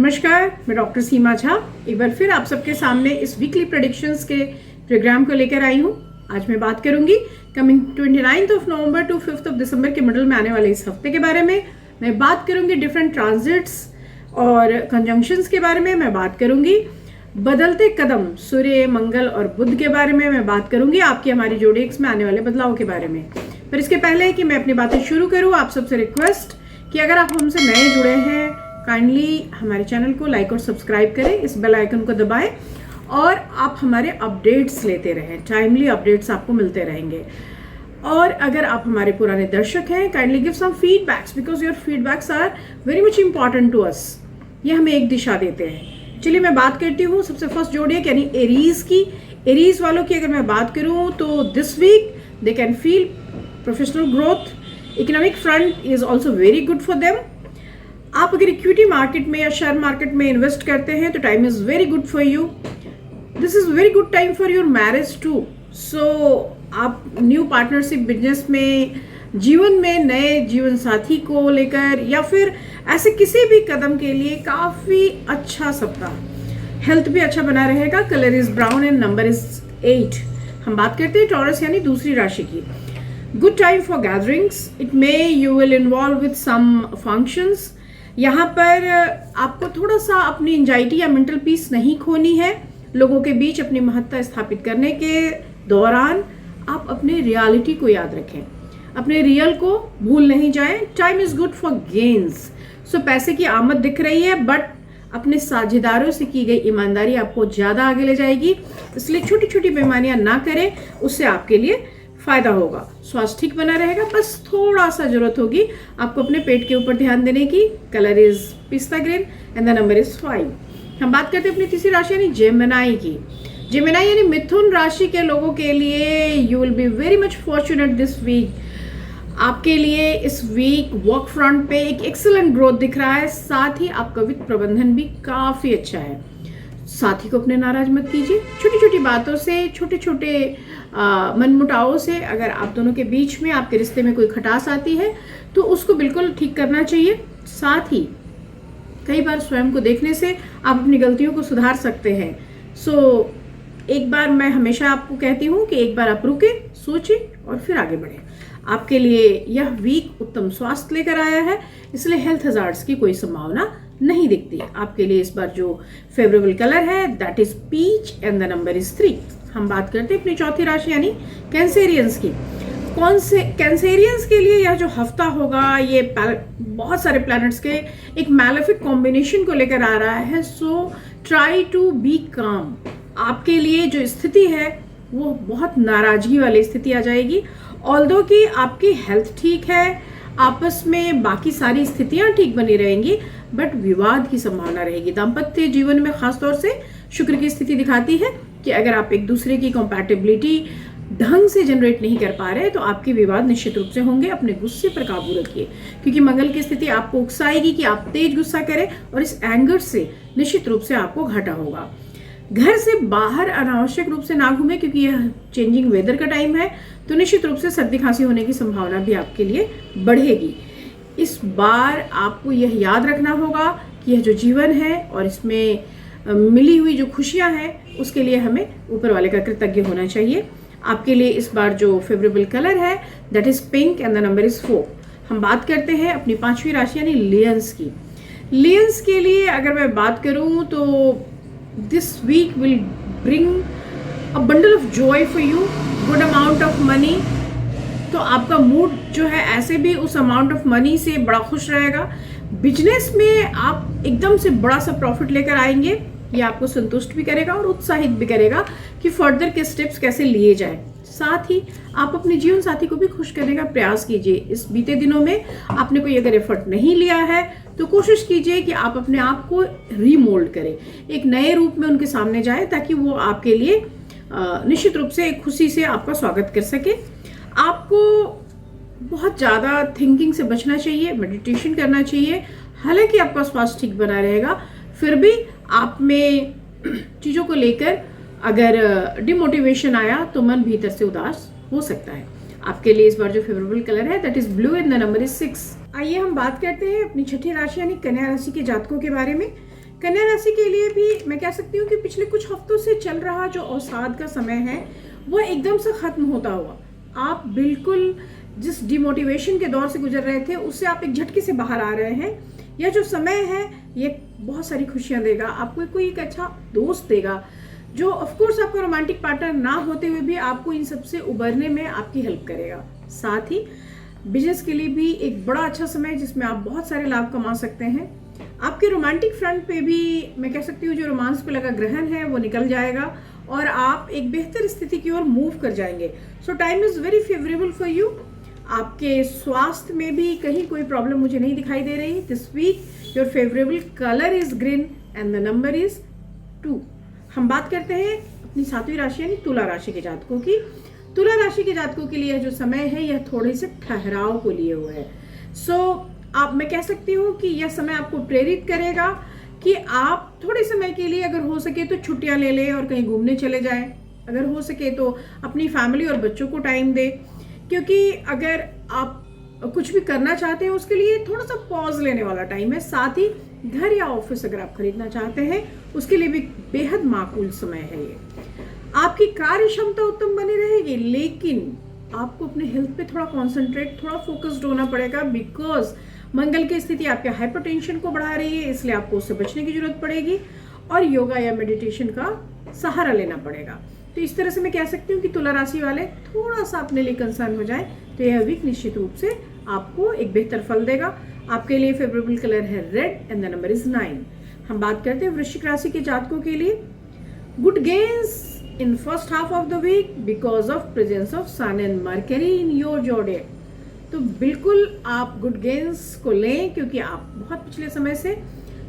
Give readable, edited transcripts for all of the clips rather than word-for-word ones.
नमस्कार, मैं डॉक्टर सीमा झा एक बार फिर आप सबके सामने इस वीकली प्रेडिक्शंस के प्रोग्राम को लेकर आई हूँ। आज मैं बात करूंगी कमिंग 29 नवंबर टू 5 दिसंबर के मिडल में आने वाले इस हफ्ते के बारे में। मैं बात करूंगी डिफरेंट ट्रांजिट्स और कंजंक्शंस के बारे में। मैं बात करूंगी बदलते कदम सूर्य, मंगल और बुध के बारे में। मैं बात करूंगी आपकी हमारी जोडिएक्स में आने वाले बदलाव के बारे में। पर इसके पहले कि मैं अपनी बातें शुरू करूँ, आप सबसे रिक्वेस्ट कि अगर आप हमसे नए जुड़े हैं, काइंडली हमारे चैनल को लाइक और सब्सक्राइब करें, इस बेल आइकन को दबाएं और आप हमारे अपडेट्स लेते रहें। टाइमली अपडेट्स आपको मिलते रहेंगे। और अगर आप हमारे पुराने दर्शक हैं, kindly give some feedbacks because your feedbacks are very much important to us. ये हमें एक दिशा देते हैं। चलिए मैं बात करती हूँ सबसे फर्स्ट जोड़िए यानी एरीज की। एरीज वालों की अगर मैं बात करूँ तो this week they can feel professional growth. Economic front is also very good for them. आप अगर इक्विटी मार्केट में या शेयर मार्केट में इन्वेस्ट करते हैं तो time is very good for you. This is very good time for your marriage too. सो आप न्यू पार्टनरशिप, बिजनेस में, जीवन में नए जीवन साथी को लेकर या फिर ऐसे किसी भी कदम के लिए काफी अच्छा सप्ताह। हेल्थ भी अच्छा बना रहेगा। Colour is brown and number is 8। हम बात करते हैं टॉरस यानी दूसरी राशि की। Good time for gatherings. It may you will involve with some functions. यहाँ पर आपको थोड़ा सा अपनी एंजाइटी या मेंटल पीस नहीं खोनी है। लोगों के बीच अपनी महत्ता स्थापित करने के दौरान आप अपने रियलिटी को याद रखें, अपने रियल को भूल नहीं जाएं। Time is good for gains. So पैसे की आमद दिख रही है, बट अपने साझेदारों से की गई ईमानदारी आपको ज्यादा आगे ले जाएगी। इसलिए छोटी छोटी बेईमानियां ना करें, उससे आपके लिए फायदा होगा। स्वास्थ्य ठीक बना रहेगा, बस थोड़ा सा जरूरत होगी आपको अपने पेट के ऊपर ध्यान देने की। कलर इज पिस्ता green and the number is 5। हम बात करते हैं अपनी तीसरी राशि यानी जेमिनी की। जेमिनी यानी मिथुन राशि के लोगों के लिए you will be very much fortunate this week. आपके लिए इस वीक वर्क फ्रंट पे एक एक्सीलेंट ग्रोथ दिख रहा है। साथ ही आपका वित्त प्रबंधन भी काफी अच्छा है। साथी को अपने नाराज मत कीजिए। छोटी छोटी बातों से, छोटे छोटे मनमुटावों से अगर आप दोनों के बीच में, आपके रिश्ते में कोई खटास आती है तो उसको बिल्कुल ठीक करना चाहिए। साथ ही कई बार स्वयं को देखने से आप अपनी गलतियों को सुधार सकते हैं। सो एक बार मैं हमेशा आपको कहती हूँ कि एक बार आप रुके, सोचें और फिर आगे बढ़ें। आपके लिए यह वीक उत्तम स्वास्थ्य लेकर आया है, इसलिए हेल्थ हजार्ड्स की कोई संभावना नहीं दिखती। आपके लिए इस बार जो फेवरेबल कलर है that is peach and the number is 3। हम बात करते हैं अपनी चौथी राशि यानी कैंसेरियंस की। कौन से कैंसेरियंस के लिए यह जो हफ्ता होगा ये बहुत सारे प्लैनेट्स के एक मैलेफिक कॉम्बिनेशन को लेकर आ रहा है। सो ट्राई टू बी काम। आपके लिए जो स्थिति है वो बहुत नाराजगी वाली स्थिति आ जाएगी। ऑल्दो कि आपकी हेल्थ ठीक है, आपस में बाकी सारी स्थितियां ठीक बनी रहेंगी, बट विवाद की संभावना रहेगी। दाम्पत्य जीवन में खासतौर से शुक्र की स्थिति दिखाती है कि अगर आप एक दूसरे की कंपैटिबिलिटी ढंग से जनरेट नहीं कर पा रहे तो आपके विवाद निश्चित रूप से होंगे। अपने गुस्से पर काबू रखिए क्योंकि मंगल की स्थिति आपको उकसाएगी कि आप तेज गुस्सा करें और इस एंगर से निश्चित रूप से आपको घाटा होगा। घर से बाहर अनावश्यक रूप से ना घूमें क्योंकि यह चेंजिंग वेदर का टाइम है, तो निश्चित रूप से सर्दी खांसी होने की संभावना भी आपके लिए बढ़ेगी। इस बार आपको यह याद रखना होगा कि यह जो जीवन है और इसमें मिली हुई जो खुशियां हैं उसके लिए हमें ऊपर वाले का कृतज्ञ होना चाहिए। आपके लिए इस बार जो फेवरेबल कलर है that is pink and the number is 4। हम बात करते हैं अपनी पांचवी राशि यानी लियंस की। लियंस के लिए अगर मैं बात करूं तो this week will bring a bundle of joy for you, good amount of money. तो आपका मूड जो है ऐसे भी उस अमाउंट ऑफ मनी से बड़ा खुश रहेगा। बिजनेस में आप एकदम से बड़ा सा प्रॉफिट लेकर आएंगे। ये आपको संतुष्ट भी करेगा और उत्साहित भी करेगा कि फर्दर के स्टेप्स कैसे लिए जाए। साथ ही आप अपने जीवन साथी को भी खुश करने का प्रयास कीजिए। इस बीते दिनों में आपने कोई अगर एफर्ट नहीं लिया है तो कोशिश कीजिए कि आप अपने आप को रीमोल्ड करें, एक नए रूप में उनके सामने जाए ताकि वो आपके लिए निश्चित रूप से एक खुशी से आपका स्वागत कर सके। आपको बहुत ज़्यादा थिंकिंग से बचना चाहिए, मेडिटेशन करना चाहिए। हालांकि आपका स्वास्थ्य ठीक बना रहेगा, फिर भी आप में चीज़ों को लेकर अगर डिमोटिवेशन आया तो मन भीतर से उदास हो सकता है। आपके लिए इस बार जो फेवरेबल कलर है that is blue and the number is 6। आइए हम बात करते हैं अपनी छठी राशि यानी कन्या राशि के जातकों के बारे में। कन्या राशि के लिए भी मैं कह सकती हूँ कि पिछले कुछ हफ्तों से चल रहा जो अवसाद का समय है वो एकदम से खत्म होता हुआ, आप बिल्कुल जिस डिमोटिवेशन के दौर से गुजर रहे थे उससे आप एक झटके से बाहर आ रहे हैं। यह जो समय है ये बहुत सारी खुशियां देगा, आपको कोई एक अच्छा दोस्त देगा जो ऑफ कोर्स आपका रोमांटिक पार्टनर ना होते हुए भी आपको इन सब से उबरने में आपकी हेल्प करेगा। साथ ही बिजनेस के लिए भी एक बड़ा अच्छा समय है जिसमें आप बहुत सारे लाभ कमा सकते हैं। आपके रोमांटिक फ्रंट पे भी मैं कह सकती हूँ जो रोमांस पे लगा ग्रहण है वो निकल जाएगा और आप एक बेहतर स्थिति की ओर मूव कर जाएंगे। सो time is very favourable for you. आपके स्वास्थ्य में भी कहीं कोई प्रॉब्लम मुझे नहीं दिखाई दे रही। This week your favourable colour is green and the number is 2। हम बात करते हैं अपनी 7वीं राशि यानी तुला राशि के जातकों की। तुला राशि के जातकों के लिए जो समय है यह थोड़े से ठहराव को लिए हुए है। आप मैं कह सकती हूँ कि यह समय आपको प्रेरित करेगा कि आप थोड़े समय के लिए अगर हो सके तो छुट्टियां ले लें और कहीं घूमने चले जाएं। अगर हो सके तो अपनी फैमिली और बच्चों को टाइम दें, क्योंकि अगर आप कुछ भी करना चाहते हैं उसके लिए थोड़ा सा पॉज लेने वाला टाइम है। साथ ही घर या ऑफिस अगर आप खरीदना चाहते हैं उसके लिए भी बेहद माकूल समय है ये। आपकी कार्य क्षमता उत्तम बनी रहेगी, लेकिन आपको अपने हेल्थ पे थोड़ा कॉन्सेंट्रेट, थोड़ा फोकस्ड होना पड़ेगा, बिकॉज मंगल की स्थिति आपके हाइपरटेंशन को बढ़ा रही है, इसलिए आपको उससे बचने की जरूरत पड़ेगी और योगा या मेडिटेशन का सहारा लेना पड़ेगा। तो इस तरह से मैं कह सकती हूँ कि तुला राशि वाले थोड़ा सा अपने लिए कंसर्न हो जाए तो यह वीक निश्चित रूप से आपको एक बेहतर फल देगा। आपके लिए फेवरेबल कलर है red and the number is 9। हम बात करते हैं वृश्चिक राशि के जातकों के लिए। Good gains in first half of the week because of presence of sun and mercury in your zodiac। तो बिल्कुल आप गुड गेन्स को लें क्योंकि आप बहुत पिछले समय से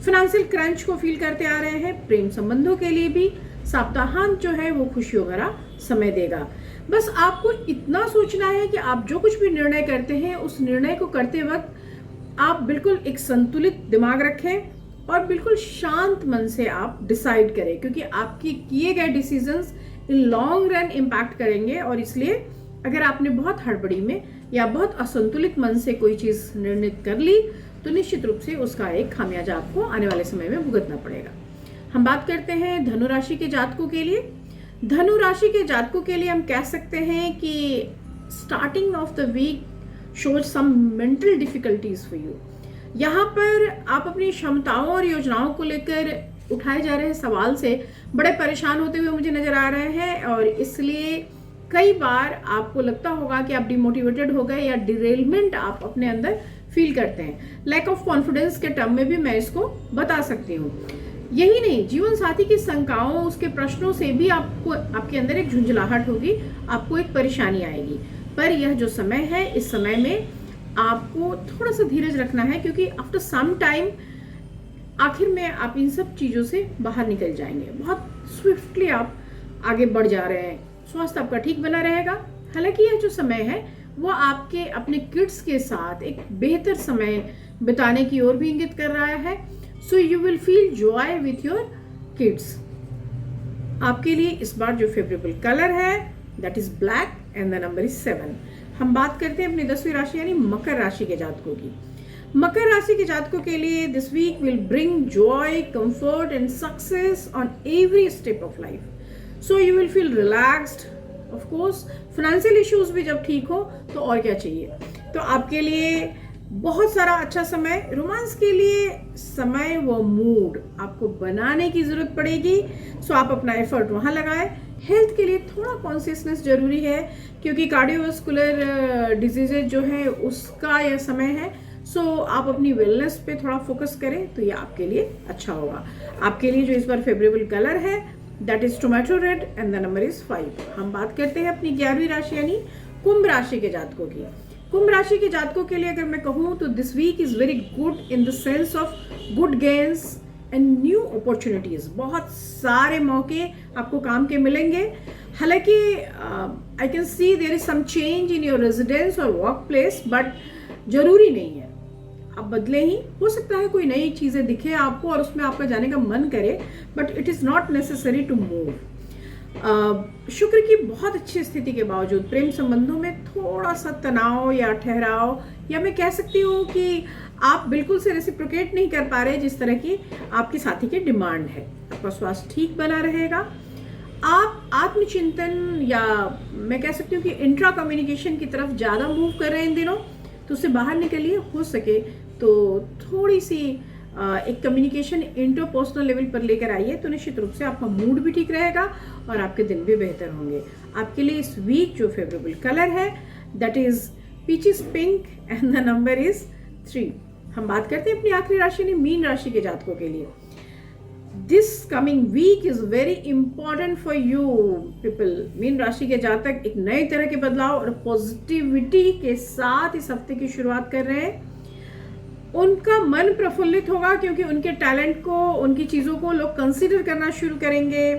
फाइनेंशियल क्रंच को फील करते आ रहे हैं। प्रेम संबंधों के लिए भी सप्ताहांत जो है वो खुशियों भरा समय देगा। बस आपको इतना सोचना है कि आप जो कुछ भी निर्णय करते हैं उस निर्णय को करते वक्त आप बिल्कुल एक संतुलित दिमाग रखें और बिल्कुल शांत मन से आप डिसाइड करें, क्योंकि आपके किए गए decisions in long run impact करेंगे। और इसलिए अगर आपने बहुत हड़बड़ी में या बहुत असंतुलित मन से कोई चीज निर्णित कर ली तो निश्चित रूप से उसका एक खामियाजा आपको आने वाले समय में भुगतना पड़ेगा। हम बात करते हैं धनु राशि के जातकों के लिए। धनु राशि के जातकों के लिए हम कह सकते हैं कि starting of the week shows some mental difficulties for you. यहाँ पर आप अपनी क्षमताओं और योजनाओं को लेकर उठाए जा रहे सवाल से बड़े परेशान होते हुए मुझे नजर आ रहे हैं और इसलिए कई बार आपको लगता होगा कि आप डिमोटिवेटेड हो गए या डिरेलमेंट आप अपने अंदर फील करते हैं। लैक ऑफ कॉन्फिडेंस के टर्म में भी मैं इसको बता सकती हूँ। यही नहीं, जीवन साथी की शंकाओं, उसके प्रश्नों से भी आपको आपके अंदर एक झुंझलाहट होगी, आपको एक परेशानी आएगी। पर यह जो समय है इस समय में आपको थोड़ा सा धीरज रखना है, क्योंकि आफ्टर सम टाइम आखिर में आप इन सब चीजों से बाहर निकल जाएंगे। बहुत स्विफ्टली आप आगे बढ़ जा रहे हैं। स्वास्थ्य आपका ठीक बना रहेगा। हालांकि यह जो समय है वो आपके अपने किड्स के साथ एक बेहतर समय बिताने की ओर भी इंगित कर रहा है। सो you will feel Joy with your kids. आपके लिए इस बार जो फेवरेबल कलर है that is black and the number is 7। हम बात करते हैं अपनी 10वीं राशि यानी मकर राशि के जातकों की। मकर राशि के जातकों के लिए this week will bring joy, comfort and success on every step of life. So you will feel relaxed. Of course financial issues भी जब ठीक हो तो और क्या चाहिए। तो आपके लिए बहुत सारा अच्छा समय, रोमांस के लिए समय, वो मूड आपको बनाने की जरूरत पड़ेगी। सो आप अपना एफर्ट वहां लगाएं। हेल्थ के लिए थोड़ा कॉन्शियसनेस जरूरी है, क्योंकि कार्डियोवास्कुलर डिजीजेज जो है उसका यह समय है। सो आप अपनी वेलनेस पे थोड़ा फोकस करें तो ये आपके लिए अच्छा होगा। आपके लिए जो इस बार फेवरेबल कलर है that is tomato red and the number is 5। हम बात करते हैं अपनी 11वीं राशि यानी कुंभ राशि के जातकों की। कुंभ राशि के जातकों के लिए अगर मैं कहूँ तो this week is very good in the sense of good gains and new opportunities. बहुत सारे मौके आपको काम के मिलेंगे। हालांकि I can see there is some change in your residence और वर्क प्लेस, बट जरूरी नहीं है आप बदले ही। हो सकता है कोई नई चीजें दिखे आपको और उसमें आपका जाने का मन करे, but it is not necessary to move. शुक्र की बहुत अच्छी स्थिति के बावजूद प्रेम संबंधों में थोड़ा सा तनाव या ठहराव, या मैं कह सकती हूँ कि आप बिल्कुल से रेसिप्रोकेट नहीं कर पा रहे जिस तरह की आपके साथी की डिमांड है। आपका स्वास्थ्य ठीक बना रहेगा। आप आत्मचिंतन या मैं कह सकती हूँ कि इंट्रा कम्युनिकेशन की तरफ ज़्यादा मूव कर रहे हैं इन दिनों, तो उससे बाहर निकलिए। हो सके तो थोड़ी सी एक कम्युनिकेशन इंटरपर्सनल लेवल पर लेकर आइए, तो निश्चित रूप से आपका मूड भी ठीक रहेगा और आपके दिन भी बेहतर होंगे। आपके लिए इस वीक जो फेवरेबल कलर है that is peaches pink and the number is 3। हम बात करते हैं अपनी आखिरी राशि ने मीन राशि के जातकों के लिए। This coming week is very important for you people. मीन राशि के जातक एक नए तरह के बदलाव और पॉजिटिविटी के साथ इस हफ्ते की शुरुआत कर रहे हैं। उनका मन प्रफुल्लित होगा क्योंकि उनके टैलेंट को, उनकी चीज़ों को लोग कंसीडर करना शुरू करेंगे।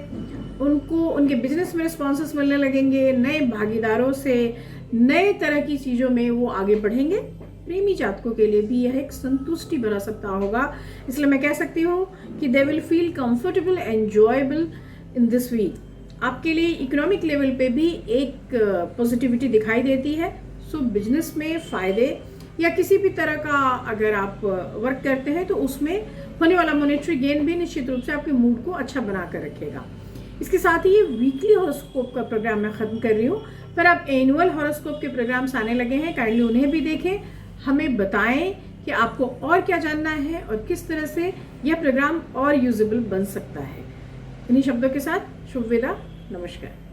उनको उनके बिजनेस में रिस्पॉन्सेस मिलने लगेंगे। नए भागीदारों से नए तरह की चीज़ों में वो आगे बढ़ेंगे। प्रेमी जातकों के लिए भी यह एक संतुष्टि भरा सप्ताह होगा, इसलिए मैं कह सकती हूँ कि they will feel comfortable, enjoyable in this week. आपके लिए इकोनॉमिक लेवल पे भी एक पॉजिटिविटी दिखाई देती है। सो बिजनेस में फ़ायदे या किसी भी तरह का अगर आप वर्क करते हैं तो उसमें होने वाला मॉनेटरी गेन भी निश्चित रूप से आपके मूड को अच्छा बना कर रखेगा। इसके साथ ही ये वीकली हॉरोस्कोप का प्रोग्राम मैं ख़त्म कर रही हूँ, पर अब एनुअल हॉरोस्कोप के प्रोग्राम्स आने लगे हैं। काइंडली उन्हें भी देखें, हमें बताएं कि आपको और क्या जानना है और किस तरह से यह प्रोग्राम और यूजेबल बन सकता है। इन्हीं शब्दों के साथ शुभ विदा, नमस्कार।